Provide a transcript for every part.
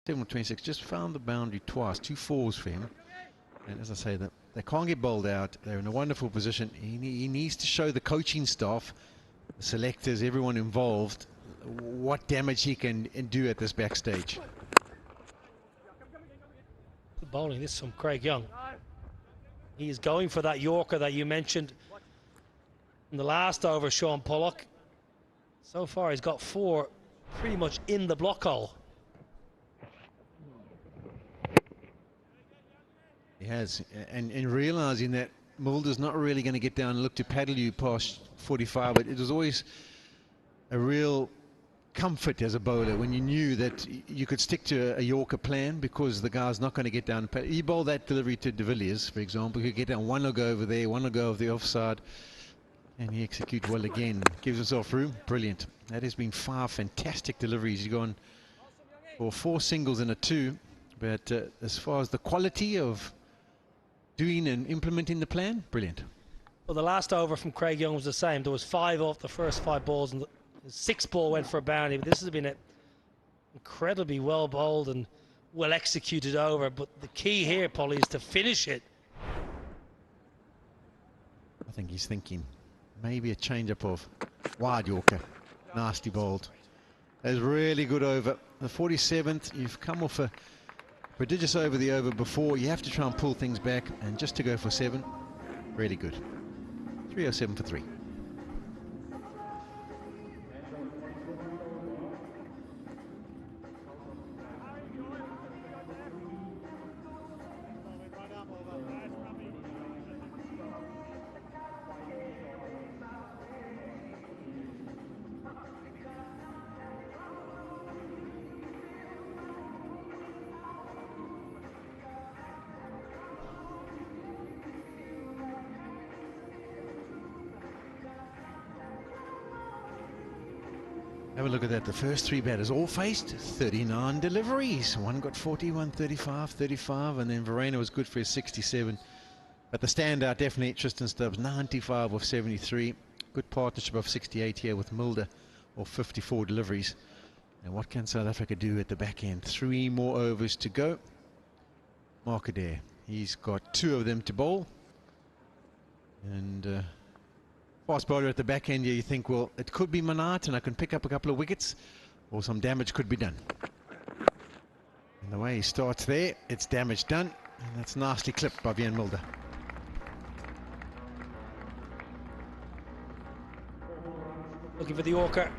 27 or 26, just found the boundary twice, 2 fours for him. And as I say, that they can't get bowled out. They're in a wonderful position. He needs to show the coaching staff, the selectors, everyone involved, what damage he can do at this backstage. Bowling this from Craig Young. He is going for that Yorker that you mentioned in the last over, Sean Pollock. So far he's got 4 pretty much in the block hole. He has, and realizing that Mulder's not really going to get down and look to paddle you past 45, but it was always a real comfort as a bowler when you knew that you could stick to a Yorker plan because the guy's not going to get down and paddle. You bowl that delivery to De Villiers, for example, you get down, one will go over there, one will go over the offside, and he executes well again, gives himself room. Brilliant. That has been 5 fantastic deliveries. He's gone for 4 singles and a 2, but as far as the quality of doing and implementing the plan, brilliant. Well, the last over from Craig Young was the same. There was 5 off the first 5 balls, and the 6th ball went for a boundary. But this has been an incredibly well bowled and well executed over. But the key here, Polly, is to finish it. I think he's thinking maybe a change-up of wide Yorker, nasty bowled. That was really good over. The 47th, you've come off a prodigious over the over before. You have to try and pull things back, and just to go for 7, really good. 307 for 3. Have a look at that. The first 3 batters all faced 39 deliveries. One got 40, one 35, 35, and then Verena was good for his 67. But the standout definitely Tristan Stubbs, 95 of 73. Good partnership of 68 here with Mulder, or 54 deliveries. And what can South Africa do at the back end? 3 more overs to go. Mark Adair, he's got 2 of them to bowl. And fast bowler at the back end here, you think, well, it could be Manat and I can pick up a couple of wickets, or some damage could be done. And the way he starts there, it's damage done, and that's nasty clip by Ian Mulder. Looking for the Yorker.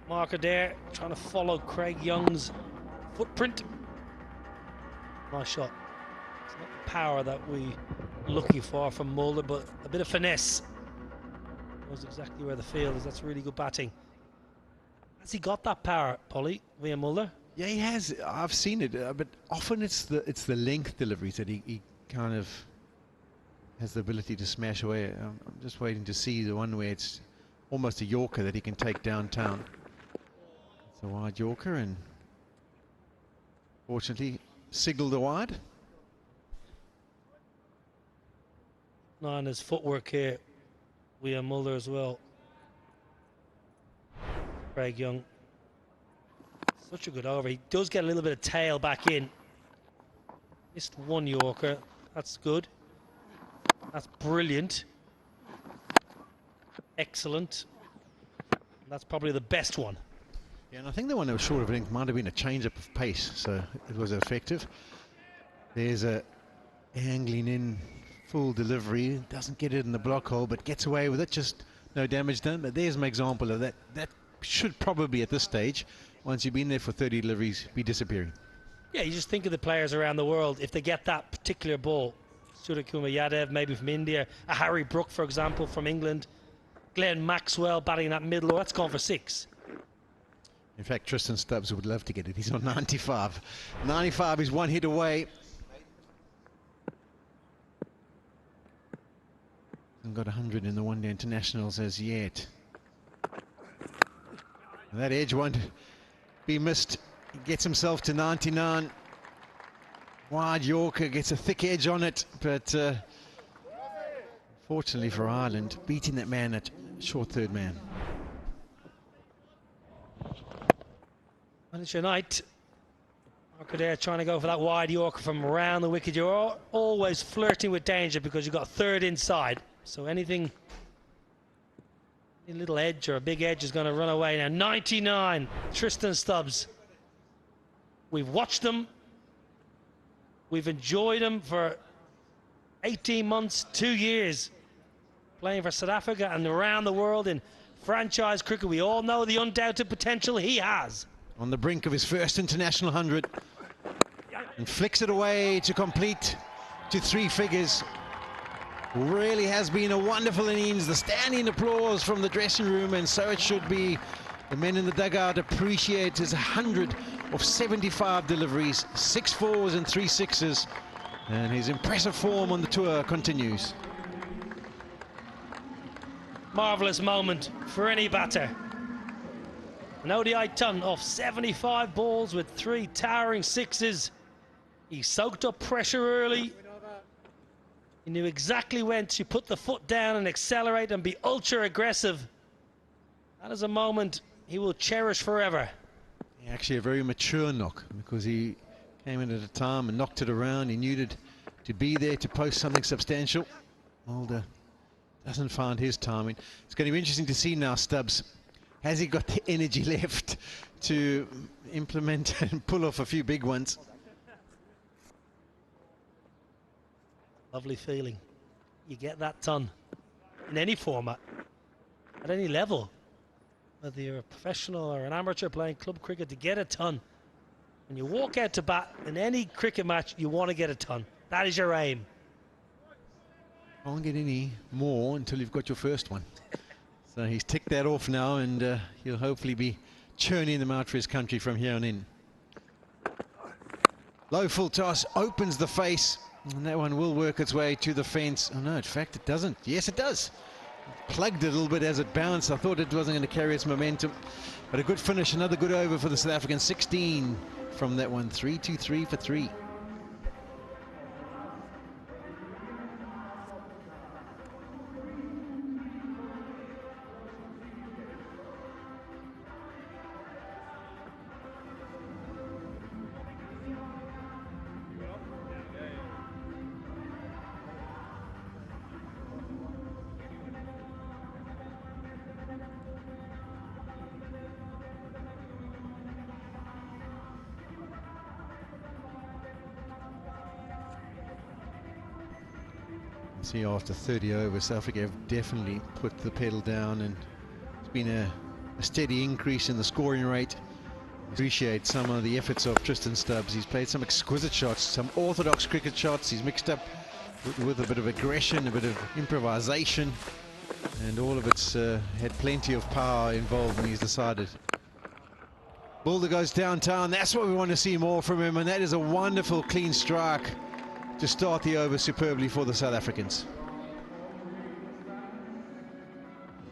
Mark Adair trying to follow Craig Young's footprint. Nice shot. It's not the power that we're looking for from Mulder, but a bit of finesse. Knows exactly where the field is. That's really good batting. Has he got that power, Polly, via Mulder? Yeah, he has. I've seen it, but often it's the length deliveries that he kind of has the ability to smash away. I'm just waiting to see the one where it's almost a Yorker that he can take downtown. It's a wide Yorker, and fortunately signaled the wide. And his footwork here. We have Mulder as well. Craig Young. Such a good over. He does get a little bit of tail back in. Missed 1 Yorker. That's good. That's brilliant. Excellent. That's probably the best one. Yeah, and I think the one that was short of length might have been a change-up of pace, so it was effective. There's a angling in. Full delivery, doesn't get it in the block hole, but gets away with it, just no damage done. But there's an example of that. That should probably, at this stage, once you've been there for 30 deliveries, be disappearing. Yeah, you just think of the players around the world. If they get that particular ball, Suryakumar Yadav, maybe from India, a Harry Brook, for example, from England, Glenn Maxwell batting that middle, that's gone for 6. In fact, Tristan Stubbs would love to get it. He's on 95. 95 is 1 hit away. Hasn't got 100 in the one-day internationals as yet. And that edge won't be missed. He gets himself to 99. Wide Yorker gets a thick edge on it, but fortunately for Ireland, beating that man at short third man. Manager Knight Marker there trying to go for that wide Yorker from around the wicket. You're always flirting with danger because you've got a third inside. So anything, a little edge or a big edge is going to run away now. 99, Tristan Stubbs. We've watched them. We've enjoyed them for 18 months, 2 years, playing for South Africa and around the world in franchise cricket. We all know the undoubted potential he has. On the brink of his first international 100, and flicks it away to complete to 3 figures. Really has been a wonderful innings. The standing applause from the dressing room, and so it should be. The men in the dugout appreciate his 100 of 75 deliveries, 6 fours and 3 sixes, and his impressive form on the tour continues. Marvellous moment for any batter. An ODI ton off 75 balls with 3 towering sixes. He soaked up pressure early. He knew exactly when to put the foot down and accelerate and be ultra aggressive. That is a moment he will cherish forever. Actually a very mature knock, because he came in at a time and knocked it around. He knew to be there to post something substantial. Mulder doesn't find his timing. It's going to be interesting to see now, Stubbs. Has he got the energy left to implement and pull off a few big ones? Lovely feeling. You get that ton in any format, at any level. Whether you're a professional or an amateur playing club cricket, to get a ton. When you walk out to bat in any cricket match, you want to get a ton. That is your aim. Can't get any more until you've got your first one. So he's ticked that off now, and he'll hopefully be churning them out for his country from here on in. Low full toss opens the face, and that one will work its way to the fence. Oh no, in fact it doesn't. Yes, it does. Plugged it a little bit as it bounced. I thought it wasn't going to carry its momentum, but a good finish, another good over for the South Africans. 16 from that one. 3-2-3 for 3. See, after 30 overs, South Africa have definitely put the pedal down, and it's been a steady increase in the scoring rate. Appreciate some of the efforts of Tristan Stubbs. He's played some exquisite shots, some orthodox cricket shots. He's mixed up with a bit of aggression, a bit of improvisation, and all of it's had plenty of power involved when he's decided. Mulder goes downtown. That's what we want to see more from him, and that is a wonderful clean strike to start the over superbly for the South Africans.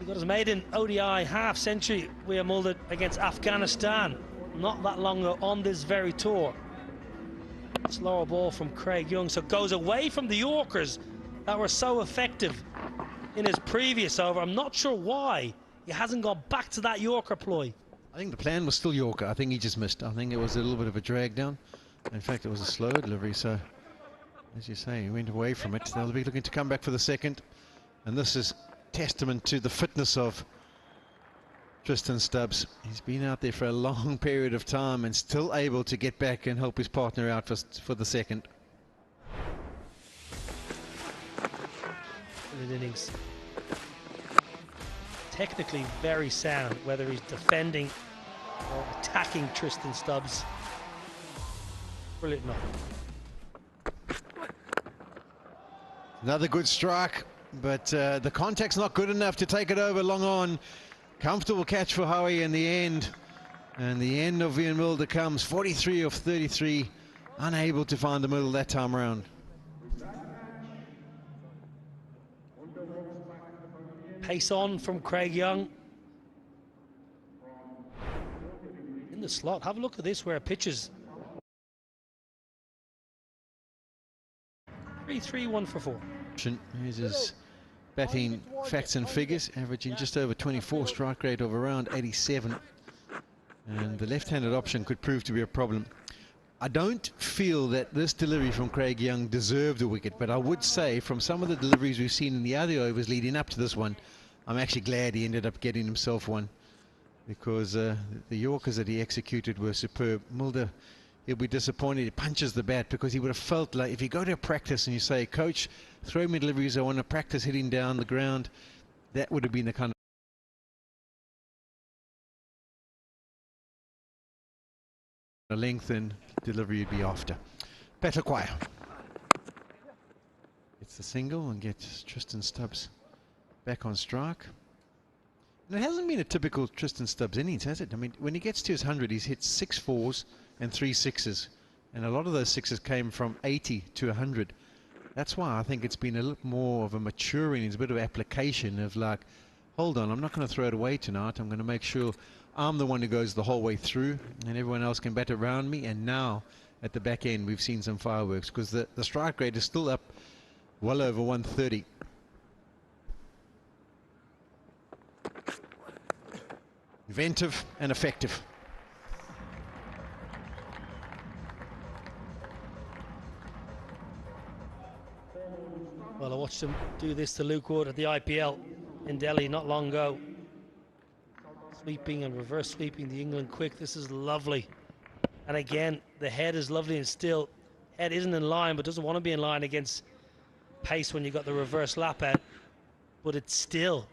He got his maiden ODI half-century, William Mulder, against Afghanistan not that long ago on this very tour. Slower ball from Craig Young, so goes away from the Yorkers that were so effective in his previous over. I'm not sure why he hasn't gone back to that Yorker ploy. I think the plan was still Yorker. I think he just missed. I think it was a little bit of a drag down. In fact, it was a slow delivery, so as you say, he went away from it. They'll be looking to come back for the second, and this is testament to the fitness of Tristan Stubbs. He's been out there for a long period of time and still able to get back and help his partner out for the second. Innings. Technically very sound, whether he's defending or attacking Tristan Stubbs. Brilliant knock. Another good strike, but the contact's not good enough to take it over long on. Comfortable catch for Howie in the end, and the end of Ian Mulder comes 43 of 33, unable to find the middle that time around. Pace on from Craig Young. In the slot, have a look at this where it pitches. 3-3, 1 for 4. Here's his batting facts and figures, averaging just over 24, strike rate of around 87. And the left-handed option could prove to be a problem. I don't feel that this delivery from Craig Young deserved a wicket, but I would say from some of the deliveries we've seen in the other overs leading up to this one, I'm actually glad he ended up getting himself one, because the Yorkers that he executed were superb. Mulder, he'll be disappointed. He punches the bat because he would have felt like if you go to a practice and you say, coach, throw me deliveries, I want to practice hitting down the ground, that would have been the kind of length and delivery you'd be after. Petlaquire gets the single and gets Tristan Stubbs back on strike. And it hasn't been a typical Tristan Stubbs innings, has it? I mean, when he gets to his 100, he's hit 6 fours and 3 sixes. And a lot of those sixes came from 80 to 100. That's why I think it's been a little more of a mature innings, a bit of application of like, hold on, I'm not going to throw it away tonight. I'm going to make sure I'm the one who goes the whole way through and everyone else can bat around me. And now at the back end, we've seen some fireworks because the strike rate is still up well over 130. Inventive and effective. Well, I watched him do this to Luke Wood at the IPL in Delhi not long ago. Sweeping and reverse sweeping the England quick. This is lovely. And again, the head is lovely and still. Head isn't in line, but doesn't want to be in line against pace when you got the reverse lap out. But it's still.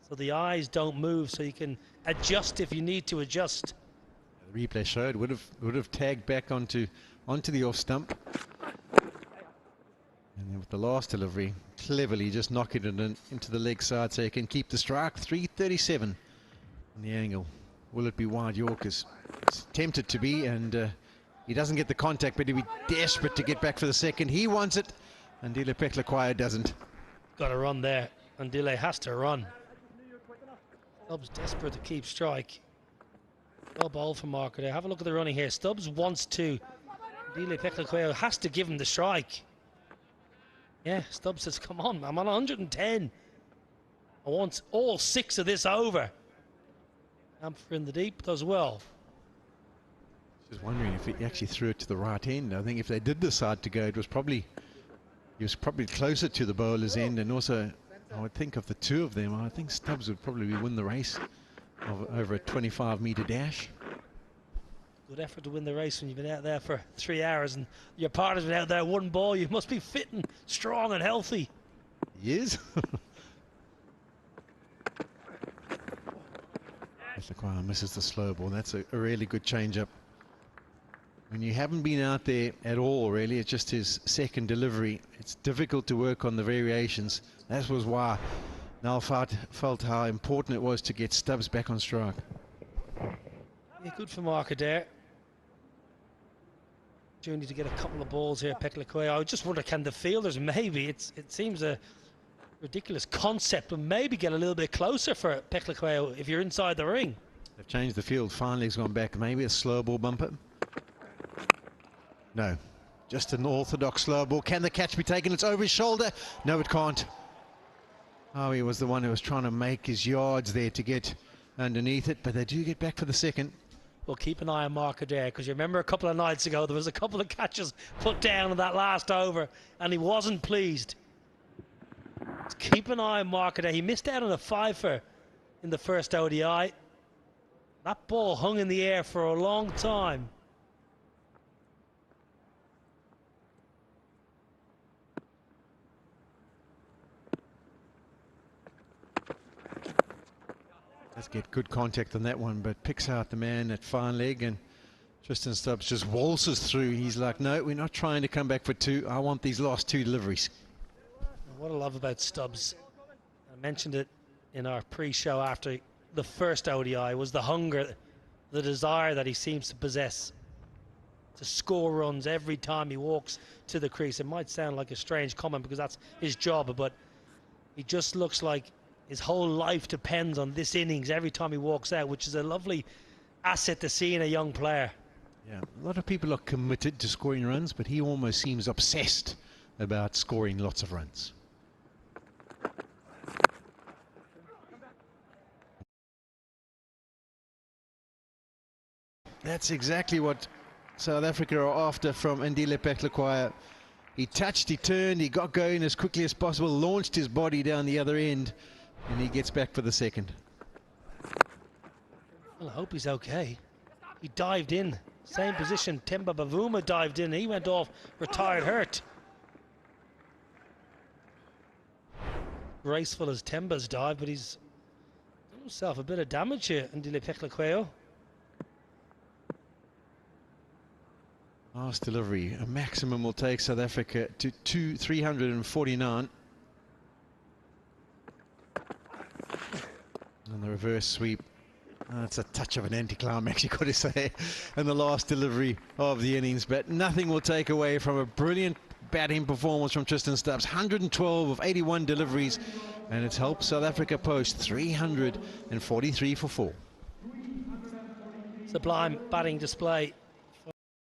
So the eyes don't move, so you can adjust if you need to adjust. The replay showed would have tagged back onto the off stump. And then with the last delivery, cleverly just knocking it into the leg side so he can keep the strike. 337 on the angle. Will it be wide Yorkers? It's tempted to be, and he doesn't get the contact, but he'll be desperate to get back for the second. He wants it, and Dile Petlaquire doesn't. Got to run there, and Dile has to run. Stubbs desperate to keep strike. Well bowled for Marker there. Have a look at the running here. Stubbs wants to. Dile Petlaquire has to give him the strike. Yeah, Stubbs says, come on, I'm on 110. I want all 6 of this over. Ampher in the deep does well. Just wondering if he actually threw it to the right end. I think if they did decide to go, he was probably closer to the bowler's end, and also I would think of the two of them, I think Stubbs would probably win the race over a 25-meter dash. Good effort to win the race when you've been out there for 3 hours and your partner's been out there one ball. You must be fit and strong and healthy. He is. Petlaquire misses the slow ball. That's a really good change-up. When you haven't been out there at all, really, it's just his second delivery. It's difficult to work on the variations. That was why Nal felt how important it was to get Stubbs back on strike. Yeah, good for Marker there. Junior to get a couple of balls here, Petlaquire. I just wonder, can the fielders maybe, it seems a ridiculous concept, but maybe get a little bit closer for Petlaquire if you're inside the ring. They've changed the field. Finally, he's gone back. Maybe a slow ball bumper. No, just an orthodox slow ball. Can the catch be taken? It's over his shoulder. No, it can't. Oh, he was the one who was trying to make his yards there to get underneath it, but they do get back for the second. Well, keep an eye on Marker there, because you remember a couple of nights ago there was a couple of catches put down in that last over and he wasn't pleased. Just keep an eye on Marker there. He missed out on a fifer in the first ODI. That ball hung in the air for a long time. Let's get good contact on that one, but picks out the man at fine leg, and Tristan Stubbs just waltzes through. He's like, no, we're not trying to come back for 2. I want these last 2 deliveries. What I love about Stubbs, I mentioned it in our pre-show after the first ODI, was the hunger, the desire that he seems to possess to score runs every time he walks to the crease. It might sound like a strange comment because that's his job, but he just looks like his whole life depends on this innings every time he walks out, which is a lovely asset to see in a young player. Yeah, a lot of people are committed to scoring runs, but he almost seems obsessed about scoring lots of runs. That's exactly what South Africa are after from Ndile Peklakwaya. He touched, he turned, he got going as quickly as possible, launched his body down the other end, and he gets back for the second. Well, I hope he's okay. He dived in, same position. Temba Bavuma dived in, he went off, retired hurt. Graceful as Temba's dive, but he's done himself a bit of damage here, Ndile Peklakwaya. Last delivery, a maximum will take South Africa to 349. And the reverse sweep. It's a touch of an anticlimax, you've got to say, and the last delivery of the innings. But nothing will take away from a brilliant batting performance from Tristan Stubbs. 112 of 81 deliveries, and it's helped South Africa post 343 for 4. Sublime batting display